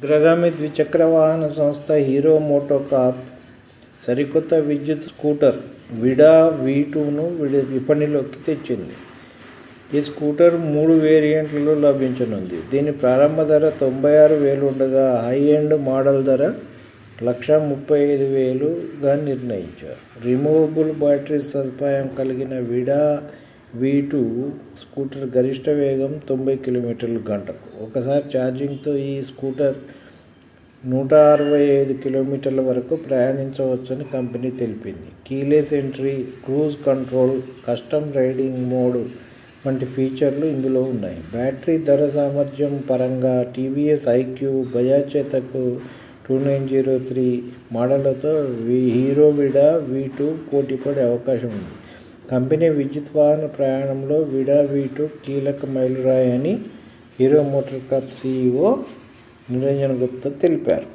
అగ్రగామి ద్విచక్ర వాహన సంస్థ హీరో మోటోకార్ప్ సరికొత్త విద్యుత్ స్కూటర్ విడా V2ను విపణిలోకి తెచ్చింది. ఈ స్కూటర్ 3 వేరియంట్లలో లభించనుంది. దీని ప్రారంభ ధర 96,000 ఉండగా హై ఎండ్ మోడల్ ధర 135,000గా నిర్ణయించారు. రిమూవబుల్ బ్యాటరీ సదుపాయం కలిగిన విడా V2 స్కూటర్ గరిష్ట వేగం 90 km/గంటకు. ఒకసారి ఛార్జింగ్తో ఈ స్కూటర్ 165 km వరకు ప్రయాణించవచ్చని కంపెనీ తెలిపింది. Keyless entry, cruise control, custom riding mode వంటి ఫీచర్లు ఇందులో ఉన్నాయి. బ్యాటరీ ధర సామర్థ్యం పరంగా టీవీఎస్ ఐక్యూ, బజాజ్ చేతక్ 2903 మోడళ్లతో హీరో విడా V2 పోటీపడే అవకాశం ఉంది. కంపెనీ విద్యుత్ వాహన ప్రయాణంలో విడా V2 కీలక మైలురాయి అని హీరో మోటోకార్ప్ CEO నిరంజన్ గుప్తా తెలిపారు.